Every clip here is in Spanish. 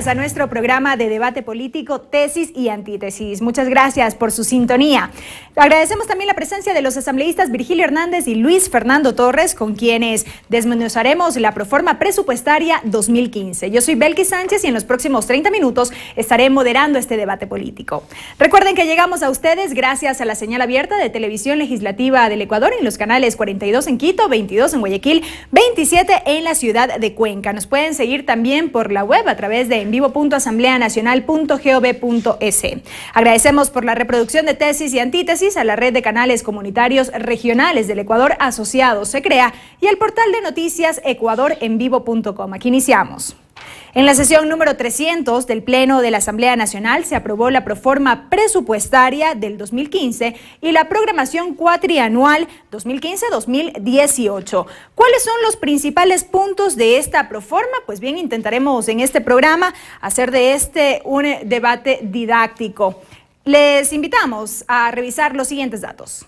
A nuestro programa de debate político, tesis y antítesis. Muchas gracias por su sintonía. Agradecemos también la presencia de los asambleístas Virgilio Hernández y Luis Fernando Torres, con quienes desmenuzaremos la proforma presupuestaria 2015. Yo soy Belkis Sánchez y en los próximos 30 minutos estaré moderando este debate político. Recuerden que llegamos a ustedes gracias a la señal abierta de Televisión Legislativa del Ecuador en los canales 42 en Quito, 22 en Guayaquil, 27 en la ciudad de Cuenca. Nos pueden seguir también por la web a través de envivo.asambleanacional.gov.es. Agradecemos por la reproducción de tesis y antítesis a la red de canales comunitarios regionales del Ecuador asociados SECREA y al portal de noticias ecuadorenvivo.com. Aquí iniciamos. En la sesión número 300 del Pleno de la Asamblea Nacional se aprobó la proforma presupuestaria del 2015 y la programación cuatrianual 2015-2018. ¿Cuáles son los principales puntos de esta proforma? Pues bien, intentaremos en este programa hacer de este un debate didáctico. Les invitamos a revisar los siguientes datos.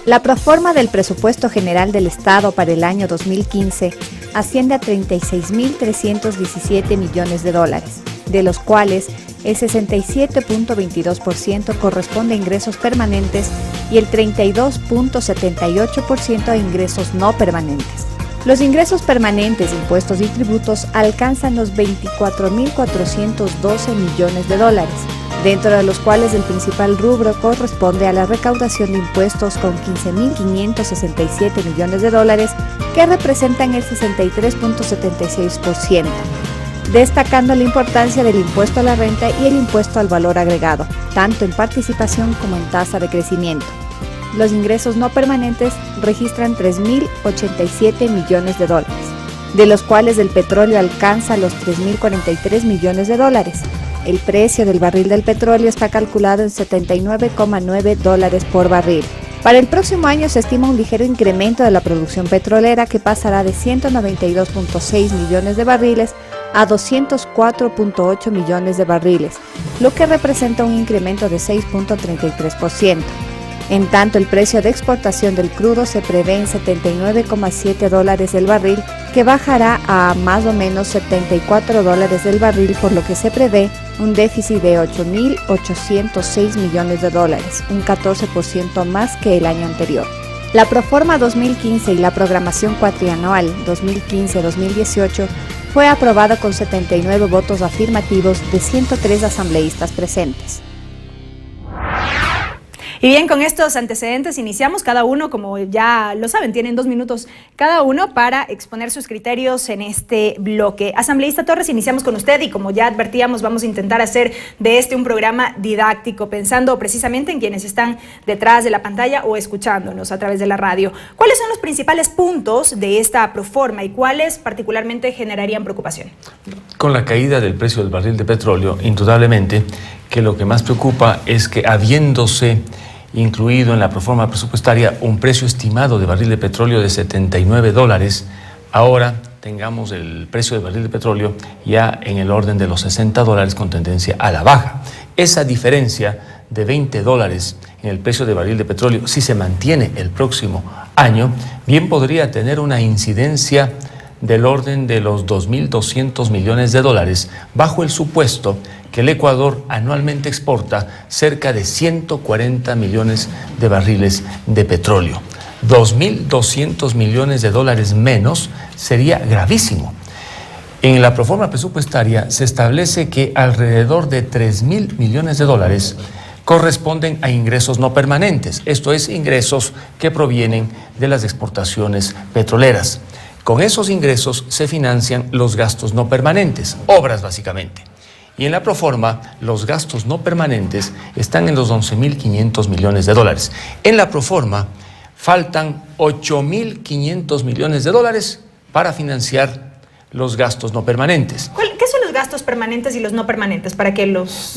La proforma del presupuesto general del Estado para el año 2015 asciende a 36.317 millones de dólares, de los cuales el 67.22% corresponde a ingresos permanentes y el 32.78% a ingresos no permanentes. Los ingresos permanentes, impuestos y tributos alcanzan los 24.412 millones de dólares, dentro de los cuales el principal rubro corresponde a la recaudación de impuestos con 15.567 millones de dólares, que representan el 63.76%, destacando la importancia del impuesto a la renta y el impuesto al valor agregado, tanto en participación como en tasa de crecimiento. Los ingresos no permanentes registran 3.087 millones de dólares, de los cuales el petróleo alcanza los 3.043 millones de dólares. El precio del barril del petróleo está calculado en $79,9 por barril. Para el próximo año se estima un ligero incremento de la producción petrolera que pasará de 192.6 millones de barriles a 204.8 millones de barriles, lo que representa un incremento de 6.33%. En tanto, el precio de exportación del crudo se prevé en $79,7 el barril, que bajará a más o menos $74 el barril, por lo que se prevé un déficit de 8.806 millones de dólares, un 14% más que el año anterior. La proforma 2015 y la programación cuatrianual 2015-2018 fue aprobada con 79 votos afirmativos de 103 asambleístas presentes. Y bien, con estos antecedentes iniciamos. Cada uno, como ya lo saben, tienen 2 minutos cada uno para exponer sus criterios en este bloque. Asambleísta Torres, iniciamos con usted y como ya advertíamos, vamos a intentar hacer de este un programa didáctico, pensando precisamente en quienes están detrás de la pantalla o escuchándonos a través de la radio. ¿Cuáles son los principales puntos de esta proforma y cuáles particularmente generarían preocupación? Con la caída del precio del barril de petróleo, indudablemente que lo que más preocupa es que, habiéndose incluido en la proforma presupuestaria un precio estimado de barril de petróleo de $79, ahora tengamos el precio del barril de petróleo ya en el orden de los $60 con tendencia a la baja. Esa diferencia de $20 en el precio del barril de petróleo, si se mantiene el próximo año, bien podría tener una incidencia del orden de los 2.200 millones de dólares, bajo el supuesto que el Ecuador anualmente exporta cerca de 140 millones de barriles de petróleo. 2.200 millones de dólares menos sería gravísimo. En la proforma presupuestaria se establece que alrededor de 3.000 millones de dólares corresponden a ingresos no permanentes, esto es, ingresos que provienen de las exportaciones petroleras. Con esos ingresos se financian los gastos no permanentes, obras básicamente. Y en la proforma, los gastos no permanentes están en los 11.500 millones de dólares. En la proforma, faltan 8.500 millones de dólares para financiar los gastos no permanentes. ¿Qué son los gastos permanentes y los no permanentes? Para que los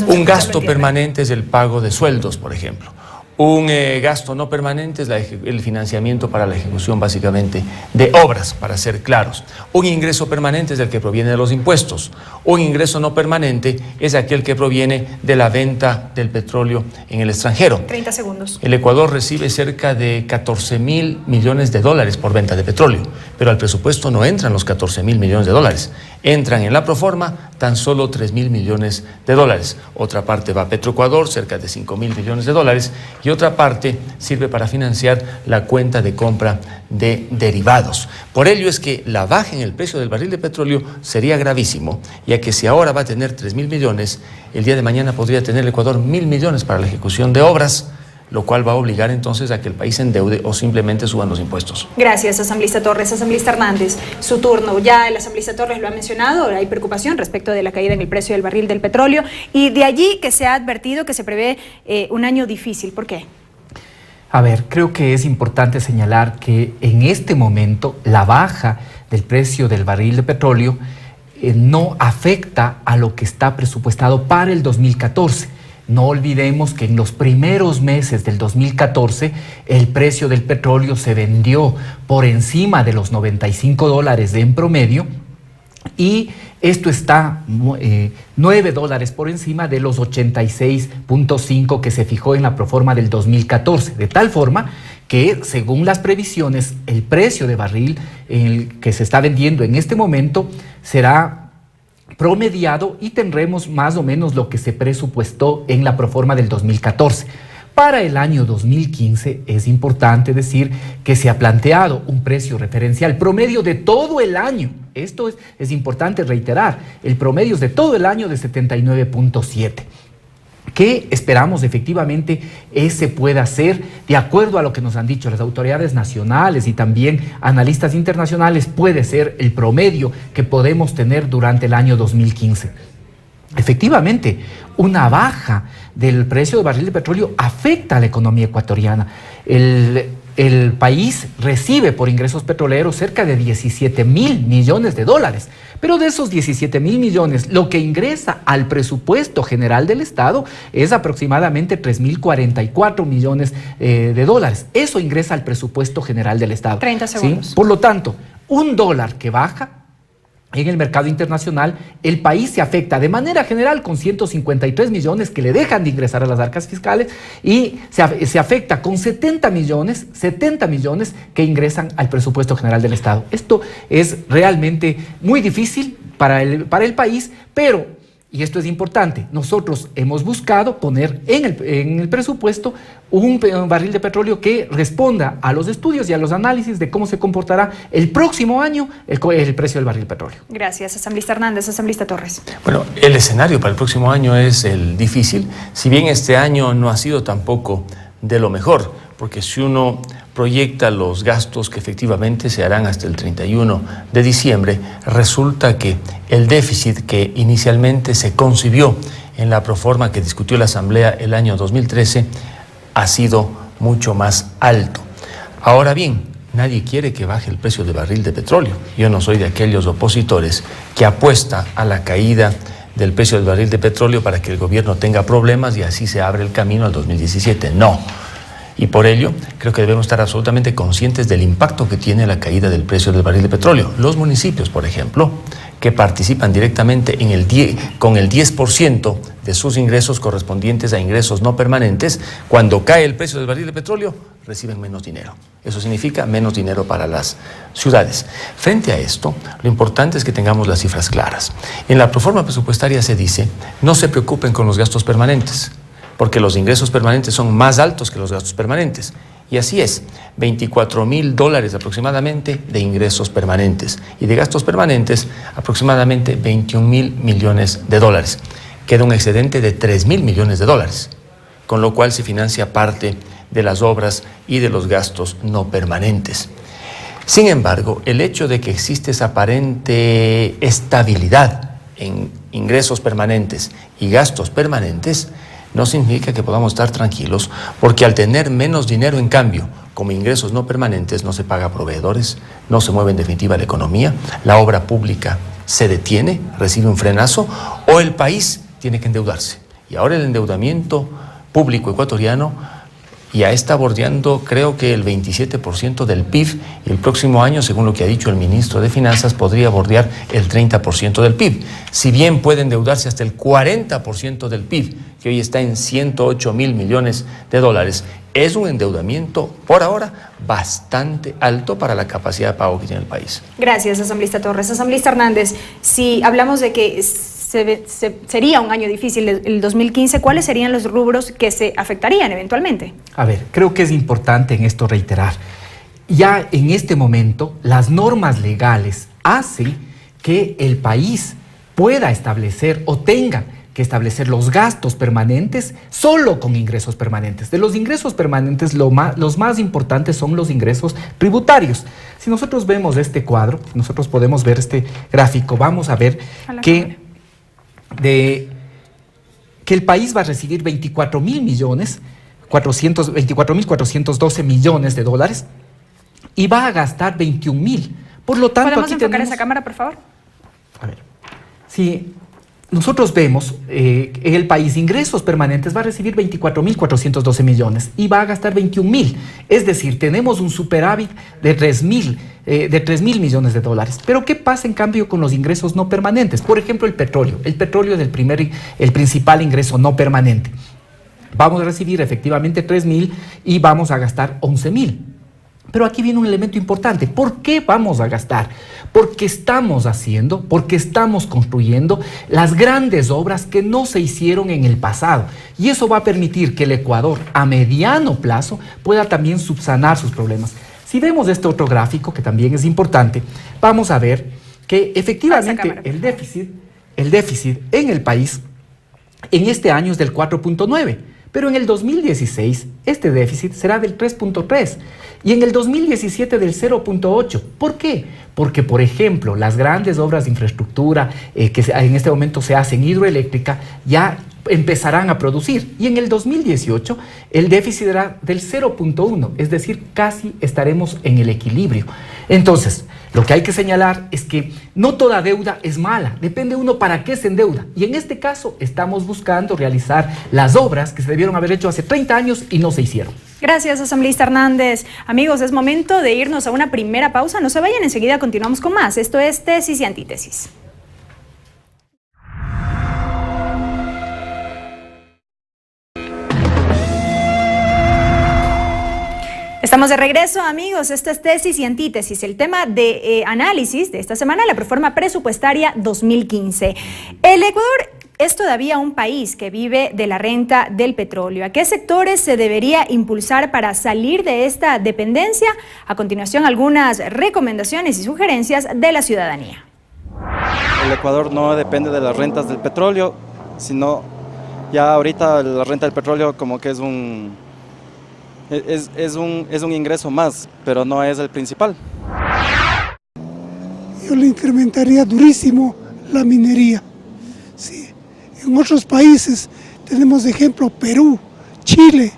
un gasto permanente es el pago de sueldos, por ejemplo. Un gasto no permanente es el financiamiento para la ejecución, básicamente, de obras, para ser claros. Un ingreso permanente es el que proviene de los impuestos. Un ingreso no permanente es aquel que proviene de la venta del petróleo en el extranjero. 30 segundos. El Ecuador recibe cerca de 14.000 millones de dólares por venta de petróleo, pero al presupuesto no entran los 14.000 millones de dólares. Entran en la proforma tan solo 3.000 millones de dólares. Otra parte va a Petroecuador, cerca de 5.000 millones de dólares, y otra parte sirve para financiar la cuenta de compra de derivados. Por ello es que la baja en el precio del barril de petróleo sería gravísimo, ya que si ahora va a tener 3.000 millones, el día de mañana podría tener el Ecuador 1.000 millones para la ejecución de obras, lo cual va a obligar entonces a que el país se endeude o simplemente suban los impuestos. Gracias, asambleísta Torres. Asambleísta Hernández, su turno. Ya el asambleísta Torres lo ha mencionado, hay preocupación respecto de la caída en el precio del barril del petróleo, y de allí que se ha advertido que se prevé un año difícil. ¿Por qué? A ver, creo que es importante señalar que en este momento la baja del precio del barril de petróleo no afecta a lo que está presupuestado para el 2014. No olvidemos que en los primeros meses del 2014 el precio del petróleo se vendió por encima de los $95 en promedio, y esto está $9 por encima de los 86.5 que se fijó en la proforma del 2014, de tal forma que, según las previsiones, el precio de barril que se está vendiendo en este momento será promediado y tendremos más o menos lo que se presupuestó en la proforma del 2014. Para el año 2015 es importante decir que se ha planteado un precio referencial promedio de todo el año. Esto es importante reiterar, el promedio es de todo el año de 79.7. ¿Qué esperamos efectivamente ese pueda ser? De acuerdo a lo que nos han dicho las autoridades nacionales y también analistas internacionales, puede ser el promedio que podemos tener durante el año 2015. Efectivamente, una baja del precio del barril de petróleo afecta a la economía ecuatoriana. El país recibe por ingresos petroleros cerca de 17.000 millones de dólares, pero de esos 17.000 millones, lo que ingresa al presupuesto general del Estado es aproximadamente 3.044 millones de dólares. Eso ingresa al presupuesto general del Estado. 30 segundos. ¿Sí? Por lo tanto, $1 que baja en el mercado internacional, el país se afecta de manera general con 153 millones que le dejan de ingresar a las arcas fiscales, y se afecta con 70 millones que ingresan al presupuesto general del Estado. Esto es realmente muy difícil para el país, pero, y esto es importante, nosotros hemos buscado poner en el presupuesto un barril de petróleo que responda a los estudios y a los análisis de cómo se comportará el próximo año el precio del barril de petróleo. Gracias, asambleísta Hernández. Asambleísta Torres. Bueno, el escenario para el próximo año es el difícil, si bien este año no ha sido tampoco de lo mejor, porque si uno proyecta los gastos que efectivamente se harán hasta el 31 de diciembre, resulta que el déficit que inicialmente se concibió en la proforma que discutió la Asamblea el año 2013 ha sido mucho más alto. Ahora bien, nadie quiere que baje el precio del barril de petróleo. Yo no soy de aquellos opositores que apuesta a la caída del precio del barril de petróleo para que el gobierno tenga problemas y así se abre el camino al 2017. No. Y por ello, creo que debemos estar absolutamente conscientes del impacto que tiene la caída del precio del barril de petróleo. Los municipios, por ejemplo, que participan directamente con el 10% de sus ingresos correspondientes a ingresos no permanentes, cuando cae el precio del barril de petróleo, reciben menos dinero. Eso significa menos dinero para las ciudades. Frente a esto, lo importante es que tengamos las cifras claras. En la proforma presupuestaria se dice, no se preocupen con los gastos permanentes, porque los ingresos permanentes son más altos que los gastos permanentes. Y así es, $24.000 aproximadamente de ingresos permanentes y de gastos permanentes aproximadamente 21.000 millones de dólares. Queda un excedente de 3.000 millones de dólares, con lo cual se financia parte de las obras y de los gastos no permanentes. Sin embargo, el hecho de que existe esa aparente estabilidad en ingresos permanentes y gastos permanentes, no significa que podamos estar tranquilos, porque al tener menos dinero en cambio, como ingresos no permanentes, no se paga a proveedores, no se mueve en definitiva la economía, la obra pública se detiene, recibe un frenazo, o el país tiene que endeudarse. Y ahora el endeudamiento público ecuatoriano ya está bordeando, creo que el 27% del PIB, y el próximo año, según lo que ha dicho el ministro de Finanzas, podría bordear el 30% del PIB. Si bien puede endeudarse hasta el 40% del PIB, que hoy está en 108.000 millones de dólares, es un endeudamiento, por ahora, bastante alto para la capacidad de pago que tiene el país. Gracias, asambleísta Torres. Asambleísta Hernández, si hablamos de que sería un año difícil el 2015, ¿cuáles serían los rubros que se afectarían eventualmente? A ver, creo que es importante en esto reiterar. Ya en este momento, las normas legales hacen que el país pueda establecer o tenga que establecer los gastos permanentes solo con ingresos permanentes. De los ingresos permanentes, los más importantes son los ingresos tributarios. Si nosotros vemos este cuadro, nosotros podemos ver este gráfico, vamos a ver que el país va a recibir 24.412 millones de dólares y va a gastar 21.000. Por lo tanto, ¿podemos aquí enfocar tenemos... esa cámara, por favor? A ver, si nosotros vemos el país ingresos permanentes va a recibir 24.412 millones y va a gastar 21.000. Es decir, tenemos un superávit de 3.000 millones de dólares. Pero ¿qué pasa en cambio con los ingresos no permanentes? Por ejemplo, el petróleo. El petróleo es el principal ingreso no permanente. Vamos a recibir efectivamente 3.000 y vamos a gastar 11.000. Pero aquí viene un elemento importante. ¿Por qué vamos a gastar? Porque estamos construyendo las grandes obras que no se hicieron en el pasado. Y eso va a permitir que el Ecuador, a mediano plazo, pueda también subsanar sus problemas. Si vemos este otro gráfico, que también es importante, vamos a ver que efectivamente el déficit en el país en este año es del 4.9. Pero en el 2016 este déficit será del 3.3 y en el 2017 del 0.8. ¿Por qué? Porque, por ejemplo, las grandes obras de infraestructura que en este momento se hacen hidroeléctrica ya empezarán a producir y en el 2018 el déficit será del 0.1, es decir, casi estaremos en el equilibrio. Entonces, lo que hay que señalar es que no toda deuda es mala, depende uno para qué se endeuda. Y en este caso estamos buscando realizar las obras que se debieron haber hecho hace 30 años y no se hicieron. Gracias, asambleísta Hernández. Amigos, es momento de irnos a una primera pausa. No se vayan, enseguida continuamos con más. Esto es Tesis y Antítesis. Estamos de regreso, amigos. Esto es Tesis y Antítesis. El tema de análisis de esta semana, la Proforma Presupuestaria 2015. El Ecuador es todavía un país que vive de la renta del petróleo. ¿A qué sectores se debería impulsar para salir de esta dependencia? A continuación, algunas recomendaciones y sugerencias de la ciudadanía. El Ecuador no depende de las rentas del petróleo, sino ya ahorita la renta del petróleo como que es un ingreso más, pero no es el principal. Yo le incrementaría durísimo la minería. Sí. En otros países tenemos de ejemplo Perú, Chile,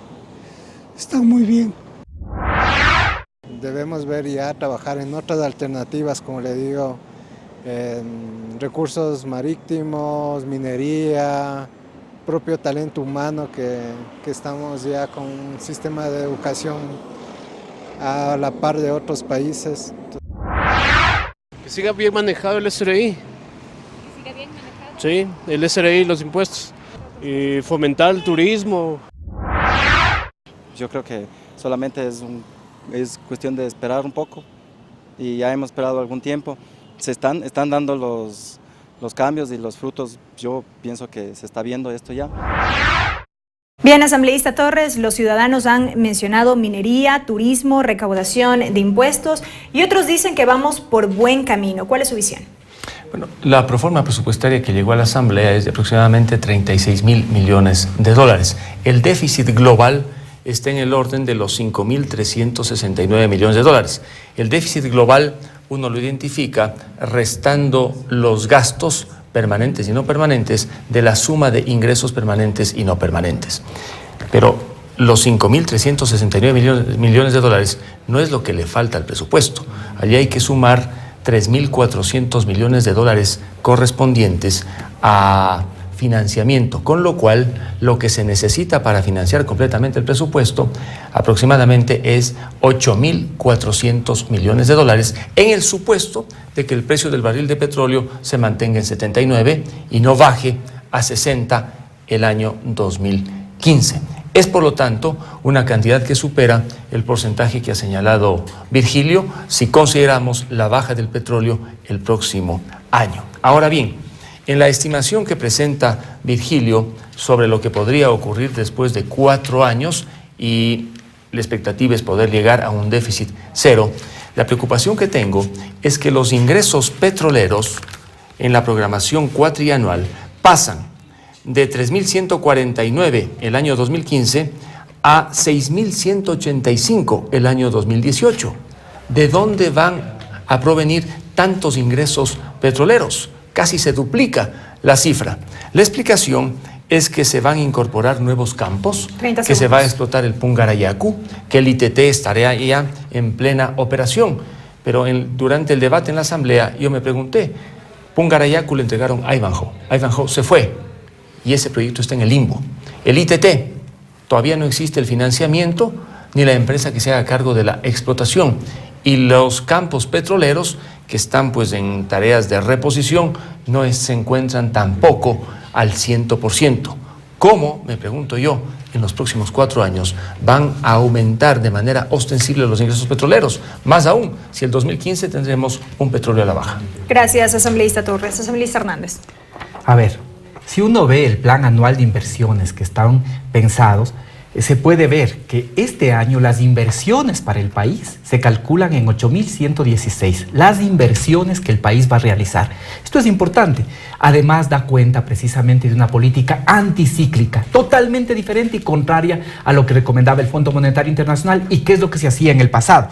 están muy bien. Debemos ver ya trabajar en otras alternativas, como le digo, en recursos marítimos, minería, propio talento humano que estamos ya con un sistema de educación a la par de otros países. Que siga bien manejado el SRI. ¿Que siga bien manejado? Sí, el SRI, los impuestos. Y fomentar el turismo. Yo creo que solamente es cuestión de esperar un poco y ya hemos esperado algún tiempo. Se están dando los cambios y los frutos. Yo pienso que se está viendo esto ya. Bien, asambleísta Torres, los ciudadanos han mencionado minería, turismo, recaudación de impuestos y otros dicen que vamos por buen camino. ¿Cuál es su visión? Bueno, la proforma presupuestaria que llegó a la Asamblea es de aproximadamente 36.000 millones de dólares. El déficit global está en el orden de los 5.369 millones de dólares. El déficit global uno lo identifica restando los gastos permanentes y no permanentes de la suma de ingresos permanentes y no permanentes. Pero los 5.369 millones de dólares no es lo que le falta al presupuesto. Allí hay que sumar 3.400 millones de dólares correspondientes a financiamiento, con lo cual lo que se necesita para financiar completamente el presupuesto aproximadamente es 8.400 millones de dólares, en el supuesto de que el precio del barril de petróleo se mantenga en 79 y no baje a 60 el año 2015. Es, por lo tanto, una cantidad que supera el porcentaje que ha señalado Virgilio si consideramos la baja del petróleo el próximo año. Ahora bien, en la estimación que presenta Virgilio sobre lo que podría ocurrir después de 4 años y la expectativa es poder llegar a un déficit cero, la preocupación que tengo es que los ingresos petroleros en la programación cuatrianual pasan de 3.149 el año 2015 a 6.185 el año 2018. ¿De dónde van a provenir tantos ingresos petroleros? Casi se duplica la cifra. La explicación es que se van a incorporar nuevos campos, que se va a explotar el Pungarayacu, que el ITT estará ya en plena operación. Pero durante el debate en la Asamblea yo me pregunté, Pungarayacu le entregaron a Ivanhoe. Ivanhoe se fue y ese proyecto está en el limbo. El ITT, todavía no existe el financiamiento ni la empresa que se haga cargo de la explotación. Y los campos petroleros que están pues en tareas de reposición no se encuentran tampoco al 100%. ¿Cómo, me pregunto yo, en los próximos 4 años van a aumentar de manera ostensible los ingresos petroleros? Más aún, si el 2015 tendremos un petróleo a la baja. Gracias, asambleísta Torres. Asambleísta Hernández. A ver, si uno ve el plan anual de inversiones que están pensados, se puede ver que este año las inversiones para el país se calculan en 8.116, las inversiones que el país va a realizar. Esto es importante. Además, da cuenta precisamente de una política anticíclica, totalmente diferente y contraria a lo que recomendaba el Fondo Monetario Internacional y qué es lo que se hacía en el pasado.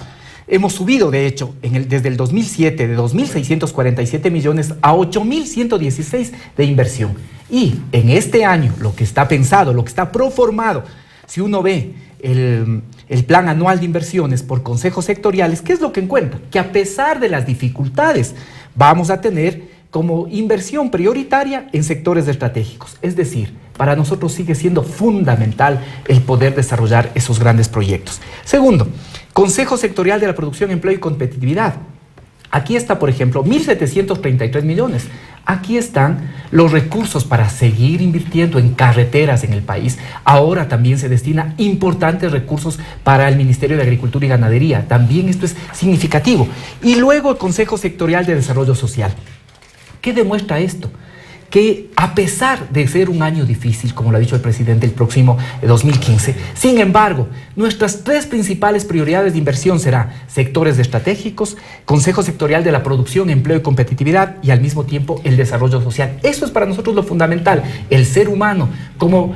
Hemos subido, de hecho, desde el 2007 de 2.647 millones a 8.116 de inversión. Y en este año, lo que está pensado, lo que está proformado, si uno ve el plan anual de inversiones por consejos sectoriales, ¿qué es lo que encuentra? Que a pesar de las dificultades, vamos a tener como inversión prioritaria en sectores estratégicos. Es decir, para nosotros sigue siendo fundamental el poder desarrollar esos grandes proyectos. Segundo, Consejo Sectorial de la Producción, Empleo y Competitividad. Aquí está, por ejemplo, 1.733 millones. Aquí están los recursos para seguir invirtiendo en carreteras en el país. Ahora también se destina importantes recursos para el Ministerio de Agricultura y Ganadería. También esto es significativo. Y luego el Consejo Sectorial de Desarrollo Social. ¿Qué demuestra esto? Que a pesar de ser un año difícil, como lo ha dicho el presidente, el próximo 2015, sin embargo, nuestras 3 principales prioridades de inversión serán sectores estratégicos, Consejo Sectorial de la Producción, Empleo y Competitividad y al mismo tiempo el desarrollo social. Eso es para nosotros lo fundamental, el ser humano como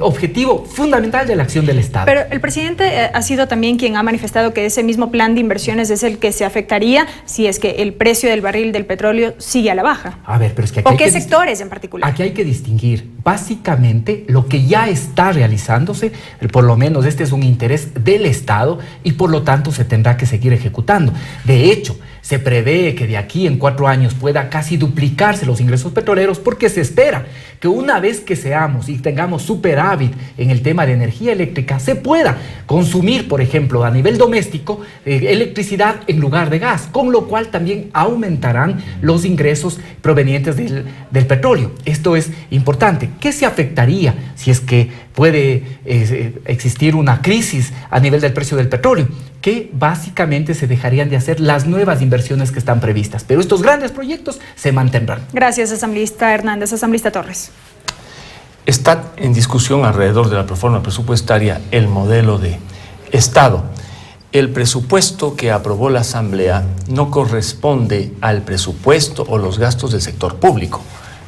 objetivo fundamental de la acción del Estado. Pero el presidente ha sido también quien ha manifestado que ese mismo plan de inversiones es el que se afectaría si es que el precio del barril del petróleo sigue a la baja. A ver, pero es que aquí ¿o qué sectores en particular? Aquí hay que distinguir básicamente lo que ya está realizándose, por lo menos este es un interés del Estado y por lo tanto se tendrá que seguir ejecutando. De hecho, se prevé que de aquí en 4 años pueda casi duplicarse los ingresos petroleros porque se espera que una vez que seamos y tengamos superávit en el tema de energía eléctrica, se pueda consumir, por ejemplo, a nivel doméstico, electricidad en lugar de gas, con lo cual también aumentarán los ingresos provenientes del petróleo. Esto es importante. ¿Qué se afectaría si es que puede existir una crisis a nivel del precio del petróleo? Que básicamente se dejarían de hacer las nuevas inversiones que están previstas, pero estos grandes proyectos se mantendrán. Gracias, asambleísta Hernández. Asambleísta Torres. Está en discusión alrededor de la reforma presupuestaria el modelo de Estado. El presupuesto que aprobó la Asamblea no corresponde al presupuesto o los gastos del sector público.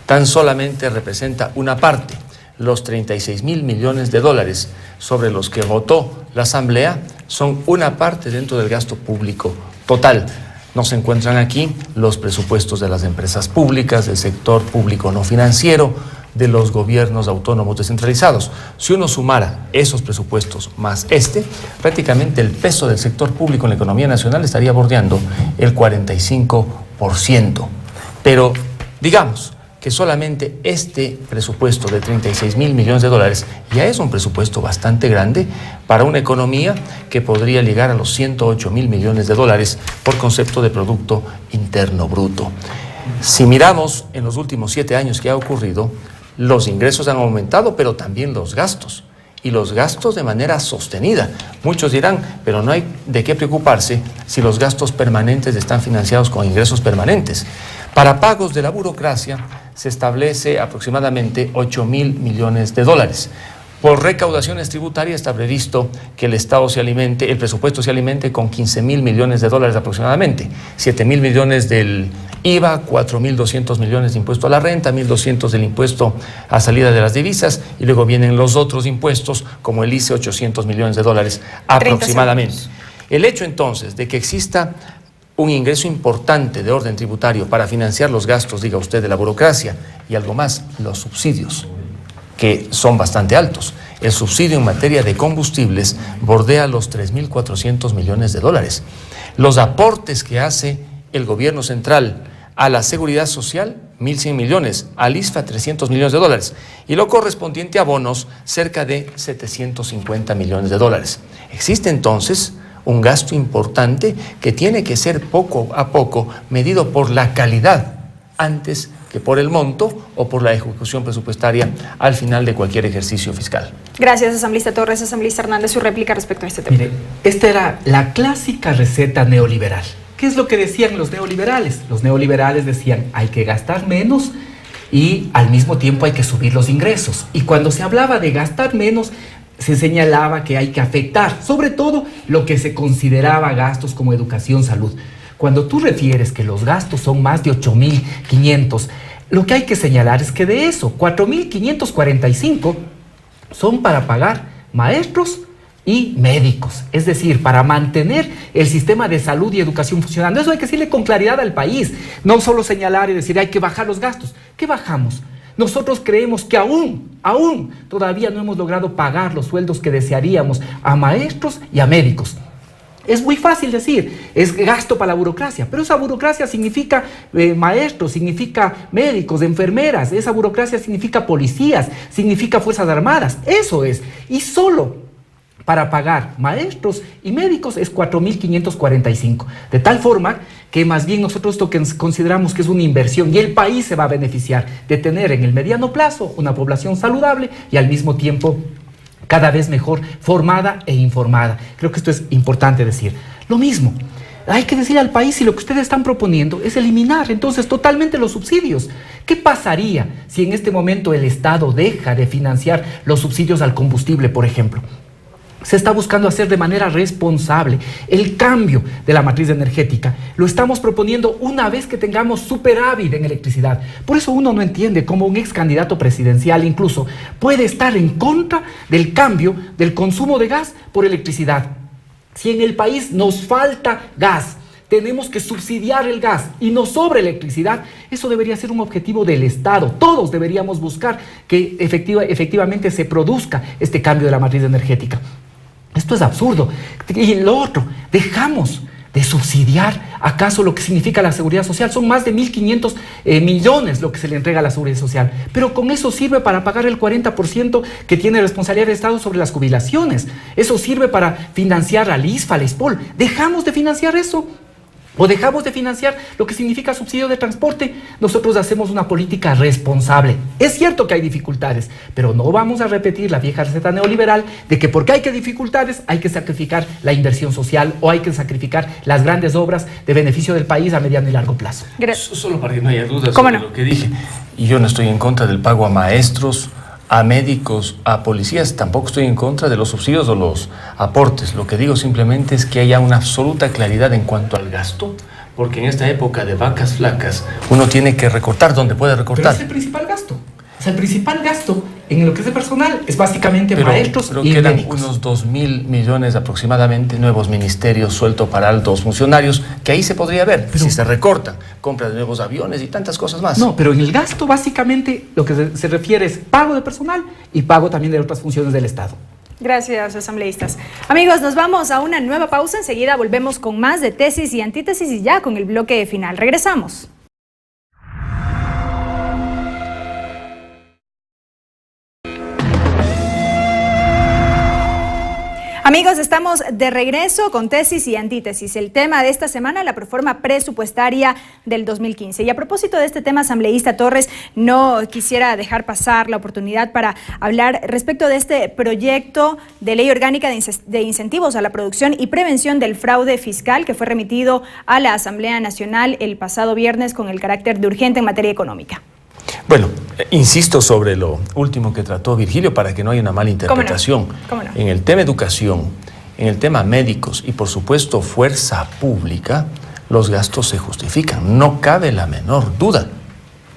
Tan solamente representa una parte. Los 36.000 millones de dólares sobre los que votó la Asamblea son una parte dentro del gasto público total. No se encuentran aquí los presupuestos de las empresas públicas, del sector público no financiero, de los gobiernos autónomos descentralizados. Si uno sumara esos presupuestos más prácticamente el peso del sector público en la economía nacional estaría bordeando el 45%. Pero digamos que solamente este presupuesto de 36.000 millones de dólares ya es un presupuesto bastante grande para una economía que podría llegar a los 108.000 millones de dólares por concepto de Producto Interno Bruto. Si miramos en los últimos 7 años que ha ocurrido, los ingresos han aumentado, pero también los gastos, y los gastos de manera sostenida. Muchos dirán, pero no hay de qué preocuparse si los gastos permanentes están financiados con ingresos permanentes. Para pagos de la burocracia se establece aproximadamente 8.000 millones de dólares. Por recaudaciones tributarias está previsto que el Estado se alimente, el presupuesto se alimente con 15.000 millones de dólares aproximadamente, 7.000 millones del IVA, 4.200 millones de impuesto a la renta, 1.200 del impuesto a salida de las divisas, y luego vienen los otros impuestos como el ICE, 800 millones de dólares aproximadamente. El hecho entonces de que exista un ingreso importante de orden tributario para financiar los gastos, diga usted, de la burocracia, y algo más, los subsidios, que son bastante altos. El subsidio en materia de combustibles bordea los 3.400 millones de dólares. Los aportes que hace el gobierno central a la Seguridad Social, 1.100 millones, al ISFA 300 millones de dólares, y lo correspondiente a bonos, cerca de 750 millones de dólares. Existe entonces un gasto importante que tiene que ser poco a poco medido por la calidad antes que por el monto o por la ejecución presupuestaria al final de cualquier ejercicio fiscal. Gracias, asambleísta Torres. Asambleísta Hernández, su réplica respecto a este tema. Mire, esta era la clásica receta neoliberal. ¿Qué es lo que decían los neoliberales? Los neoliberales decían, hay que gastar menos y al mismo tiempo hay que subir los ingresos. Y cuando se hablaba de gastar menos, se señalaba que hay que afectar, sobre todo lo que se consideraba gastos como educación, salud. Cuando tú refieres que los gastos son más de 8.500, lo que hay que señalar es que de eso, 4.545 son para pagar maestros y médicos, es decir, para mantener el sistema de salud y educación funcionando. Eso hay que decirle con claridad al país, no solo señalar y decir hay que bajar los gastos. ¿Qué bajamos? Nosotros creemos que aún todavía no hemos logrado pagar los sueldos que desearíamos a maestros y a médicos. Es muy fácil decir, es gasto para la burocracia, pero esa burocracia significa maestros, significa médicos, enfermeras, esa burocracia significa policías, significa fuerzas armadas, eso es. Y solo para pagar maestros y médicos es 4.545, de tal forma que más bien nosotros esto que consideramos que es una inversión y el país se va a beneficiar de tener en el mediano plazo una población saludable y al mismo tiempo cada vez mejor formada e informada. Creo que esto es importante decir. Lo mismo, hay que decir al país si lo que ustedes están proponiendo es eliminar entonces totalmente los subsidios. ¿Qué pasaría si en este momento el Estado deja de financiar los subsidios al combustible, por ejemplo? Se está buscando hacer de manera responsable el cambio de la matriz energética. Lo estamos proponiendo una vez que tengamos superávit en electricidad. Por eso uno no entiende cómo un ex candidato presidencial incluso puede estar en contra del cambio del consumo de gas por electricidad. Si en el país nos falta gas, tenemos que subsidiar el gas y nos sobra electricidad, eso debería ser un objetivo del Estado. Todos deberíamos buscar que efectivamente se produzca este cambio de la matriz energética. Esto es absurdo. Y lo otro, dejamos de subsidiar acaso lo que significa la seguridad social. Son más de 1.500 millones lo que se le entrega a la seguridad social, pero con eso sirve para pagar el 40% que tiene responsabilidad del Estado sobre las jubilaciones. Eso sirve para financiar al ISFA, al ESPOL. Dejamos de financiar eso. O dejamos de financiar lo que significa subsidio de transporte. Nosotros hacemos una política responsable. Es cierto que hay dificultades, pero no vamos a repetir la vieja receta neoliberal de que porque hay dificultades hay que sacrificar la inversión social o hay que sacrificar las grandes obras de beneficio del país a mediano y largo plazo. Solo para que no haya dudas sobre lo que dije. Y yo no estoy en contra del pago a maestros, a médicos, a policías, tampoco estoy en contra de los subsidios o los aportes. Lo que digo simplemente es que haya una absoluta claridad en cuanto al gasto, porque en esta época de vacas flacas uno tiene que recortar donde puede recortar. Pero es el principal gasto. O sea, el principal gasto en lo que es de personal es básicamente maestros pero y quedan médicos. unos 2.000 millones aproximadamente nuevos ministerios sueltos para altos funcionarios, que ahí se podría ver si se recortan, compra de nuevos aviones y tantas cosas más. No, pero en el gasto básicamente lo que se refiere es pago de personal y pago también de otras funciones del Estado. Gracias, asambleístas. Amigos, nos vamos a una nueva pausa. Enseguida volvemos con más de tesis y antítesis y ya con el bloque final. Regresamos. Amigos, estamos de regreso con tesis y antítesis. El tema de esta semana, la proforma presupuestaria del 2015. Y a propósito de este tema, asambleísta Torres, no quisiera dejar pasar la oportunidad para hablar respecto de este proyecto de ley orgánica de incentivos a la producción y prevención del fraude fiscal que fue remitido a la Asamblea Nacional el pasado viernes con el carácter de urgente en materia económica. Bueno, insisto sobre lo último que trató Virgilio para que no haya una mala interpretación. ¿Cómo no? En el tema educación, en el tema médicos y por supuesto fuerza pública, los gastos se justifican, no cabe la menor duda.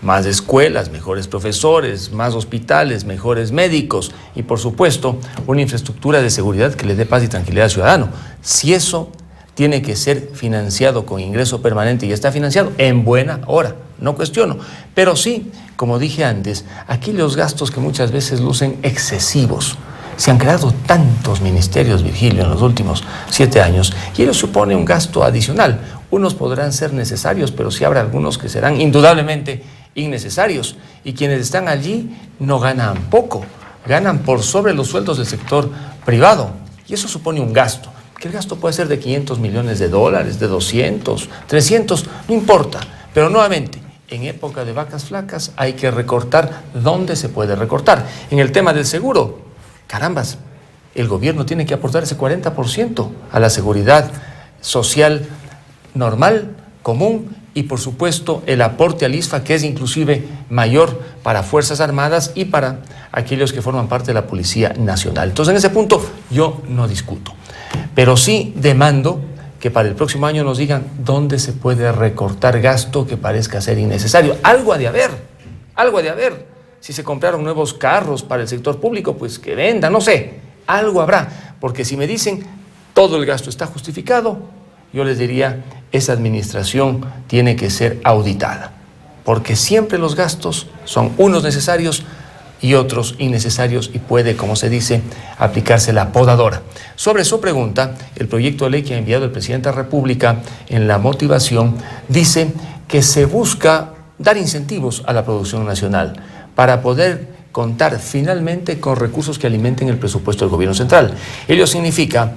Más escuelas, mejores profesores, más hospitales, mejores médicos y por supuesto una infraestructura de seguridad que le dé paz y tranquilidad al ciudadano. Si eso tiene que ser financiado con ingreso permanente y está financiado, en buena hora, no cuestiono. Pero sí, como dije antes, aquí los gastos que muchas veces lucen excesivos. Se han creado tantos ministerios, Virgilio, en los últimos 7 años, y ello supone un gasto adicional. Unos podrán ser necesarios, pero sí habrá algunos que serán indudablemente innecesarios. Y quienes están allí no ganan poco, ganan por sobre los sueldos del sector privado. Y eso supone un gasto. Que el gasto puede ser de $500 millones, de 200, 300, no importa. Pero nuevamente, en época de vacas flacas hay que recortar donde se puede recortar. En el tema del seguro, carambas, el gobierno tiene que aportar ese 40% a la seguridad social normal, común, y por supuesto el aporte al ISFA, que es inclusive mayor para Fuerzas Armadas y para aquellos que forman parte de la Policía Nacional. Entonces en ese punto yo no discuto. Pero sí demando que para el próximo año nos digan dónde se puede recortar gasto que parezca ser innecesario. Algo ha de haber, algo ha de haber. Si se compraron nuevos carros para el sector público, pues que vendan, no sé, algo habrá. Porque si me dicen todo el gasto está justificado, yo les diría, esa administración tiene que ser auditada. Porque siempre los gastos son unos necesarios y otros innecesarios y puede, como se dice, aplicarse la podadora. Sobre su pregunta, el proyecto de ley que ha enviado el presidente de la República en la motivación dice que se busca dar incentivos a la producción nacional para poder contar finalmente con recursos que alimenten el presupuesto del gobierno central. Ello significa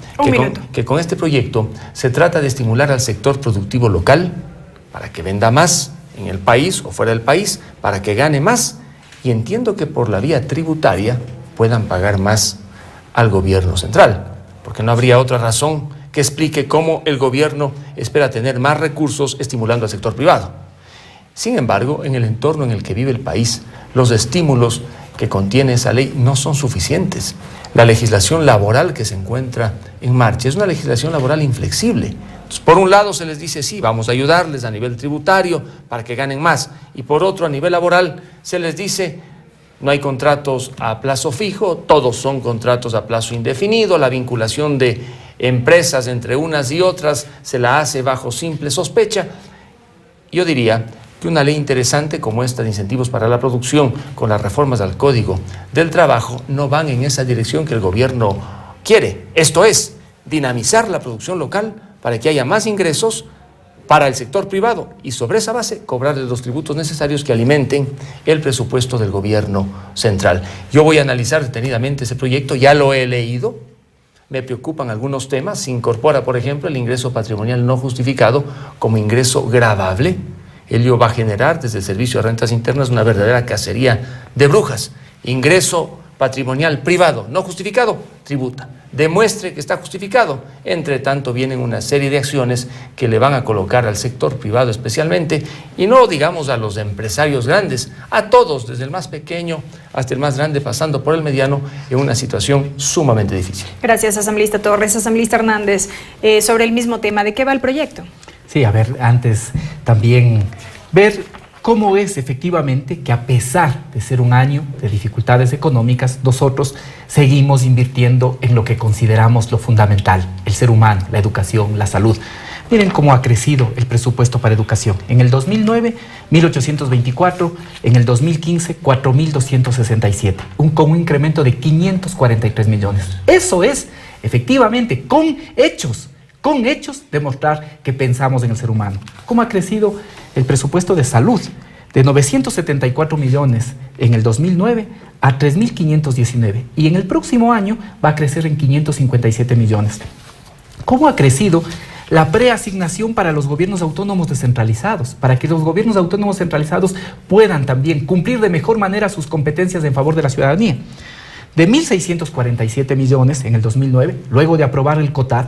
que con este proyecto se trata de estimular al sector productivo local para que venda más en el país o fuera del país, para que gane más, y entiendo que por la vía tributaria puedan pagar más al gobierno central, porque no habría otra razón que explique cómo el gobierno espera tener más recursos estimulando al sector privado. Sin embargo, en el entorno en el que vive el país, los estímulos que contiene esa ley no son suficientes. La legislación laboral que se encuentra en marcha es una legislación laboral inflexible. Entonces, por un lado se les dice, sí, vamos a ayudarles a nivel tributario para que ganen más, y por otro, a nivel laboral, se les dice, no hay contratos a plazo fijo, todos son contratos a plazo indefinido, la vinculación de empresas entre unas y otras se la hace bajo simple sospecha. Yo diría que una ley interesante como esta de incentivos para la producción, con las reformas al Código del Trabajo, no van en esa dirección que el gobierno quiere. Esto es, dinamizar la producción local para que haya más ingresos para el sector privado y sobre esa base cobrarles los tributos necesarios que alimenten el presupuesto del gobierno central. Yo voy a analizar detenidamente ese proyecto, ya lo he leído, me preocupan algunos temas. Se incorpora, por ejemplo, el ingreso patrimonial no justificado como ingreso gravable. Ello va a generar desde el Servicio de Rentas Internas una verdadera cacería de brujas. Ingreso patrimonial privado no justificado, tributa. Demuestre que está justificado. Entre tanto, vienen una serie de acciones que le van a colocar al sector privado especialmente, y no digamos a los empresarios grandes, a todos, desde el más pequeño hasta el más grande, pasando por el mediano, en una situación sumamente difícil. Gracias, asambleísta Torres. Asambleísta Hernández, sobre el mismo tema, ¿de qué va el proyecto? Sí, a ver, antes también ver cómo es efectivamente que a pesar de ser un año de dificultades económicas, nosotros seguimos invirtiendo en lo que consideramos lo fundamental, el ser humano, la educación, la salud. Miren cómo ha crecido el presupuesto para educación. En el 2009, 1.824, en el 2015, 4.267, con un incremento de 543 millones. Eso es, efectivamente, con hechos, demostrar que pensamos en el ser humano. ¿Cómo ha crecido el presupuesto de salud? De 974 millones en el 2009 a 3.519. Y en el próximo año va a crecer en 557 millones. ¿Cómo ha crecido la preasignación para los gobiernos autónomos descentralizados? Para que los gobiernos autónomos centralizados puedan también cumplir de mejor manera sus competencias en favor de la ciudadanía. De 1.647 millones en el 2009, luego de aprobar el COTAD,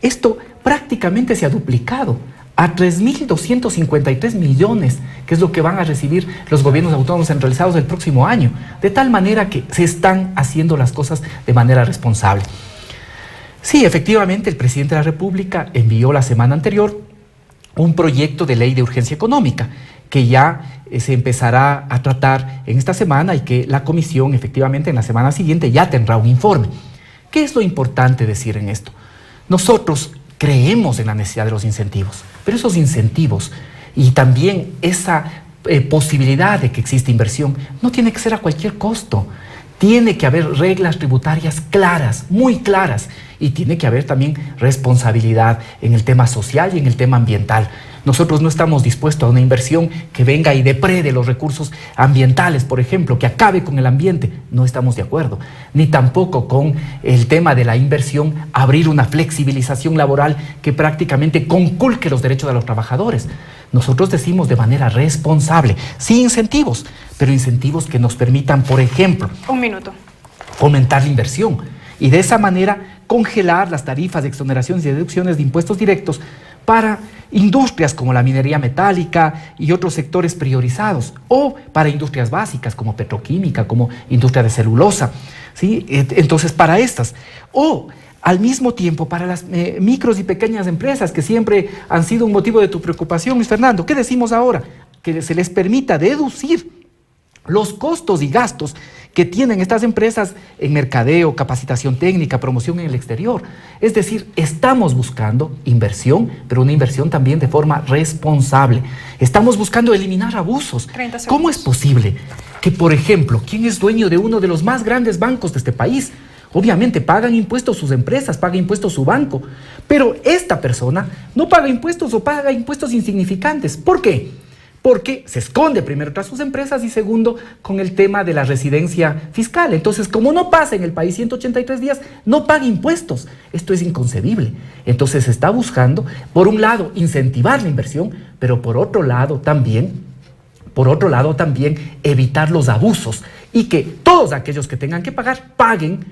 esto prácticamente se ha duplicado a 3.253 millones, que es lo que van a recibir los gobiernos autónomos centralizados el próximo año, de tal manera que se están haciendo las cosas de manera responsable. Sí, efectivamente, el presidente de la República envió la semana anterior un proyecto de ley de urgencia económica que ya se empezará a tratar en esta semana y que la comisión efectivamente en la semana siguiente ya tendrá un informe. ¿Qué es lo importante decir en esto? Nosotros creemos en la necesidad de los incentivos, pero esos incentivos y también esa posibilidad de que exista inversión no tiene que ser a cualquier costo. Tiene que haber reglas tributarias claras, muy claras, y tiene que haber también responsabilidad en el tema social y en el tema ambiental. Nosotros no estamos dispuestos a una inversión que venga y deprede los recursos ambientales, por ejemplo, que acabe con el ambiente. No estamos de acuerdo. Ni tampoco con el tema de la inversión, abrir una flexibilización laboral que prácticamente conculque los derechos de los trabajadores. Nosotros decimos de manera responsable, sí incentivos, pero incentivos que nos permitan, por ejemplo, fomentar la inversión y de esa manera congelar las tarifas de exoneraciones y deducciones de impuestos directos para industrias como la minería metálica y otros sectores priorizados, o para industrias básicas como petroquímica, como industria de celulosa, ¿sí? Entonces, para estas, o al mismo tiempo para las micros y pequeñas empresas que siempre han sido un motivo de tu preocupación, Luis Fernando. ¿Qué decimos ahora? Que se les permita deducir los costos y gastos que tienen estas empresas en mercadeo, capacitación técnica, promoción en el exterior. Es decir, estamos buscando inversión, pero una inversión también de forma responsable. Estamos buscando eliminar abusos. ¿Cómo es posible que, por ejemplo, quien es dueño de uno de los más grandes bancos de este país, obviamente pagan impuestos sus empresas, paga impuestos su banco, pero esta persona no paga impuestos o paga impuestos insignificantes? ¿Por qué? Porque se esconde primero tras sus empresas y segundo con el tema de la residencia fiscal. Entonces, como no pasa en el país 183 días, no paga impuestos. Esto es inconcebible. Entonces se está buscando, por un lado, incentivar la inversión, pero por otro lado también evitar los abusos y que todos aquellos que tengan que pagar, paguen,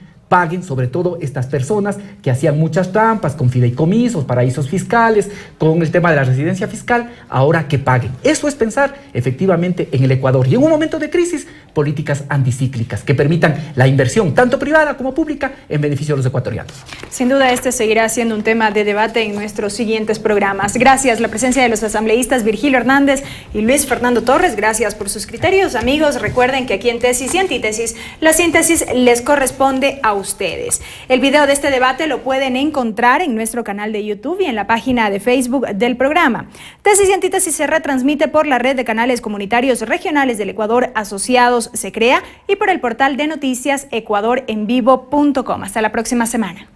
sobre todo estas personas que hacían muchas trampas con fideicomisos, paraísos fiscales, con el tema de la residencia fiscal, ahora que paguen. Eso es pensar efectivamente en el Ecuador y en un momento de crisis, políticas anticíclicas que permitan la inversión, tanto privada como pública, en beneficio de los ecuatorianos. Sin duda este seguirá siendo un tema de debate en nuestros siguientes programas. Gracias la presencia de los asambleístas Virgilio Hernández y Luis Fernando Torres. Gracias por sus criterios. Amigos, recuerden que aquí en Tesis y Antítesis, la síntesis les corresponde a ustedes. El video de este debate lo pueden encontrar en nuestro canal de YouTube y en la página de Facebook del programa. Tesis y Antítesis se retransmite por la red de canales comunitarios regionales del Ecuador asociados Se Crea y por el portal de noticias ecuadorenvivo.com. Hasta la próxima semana.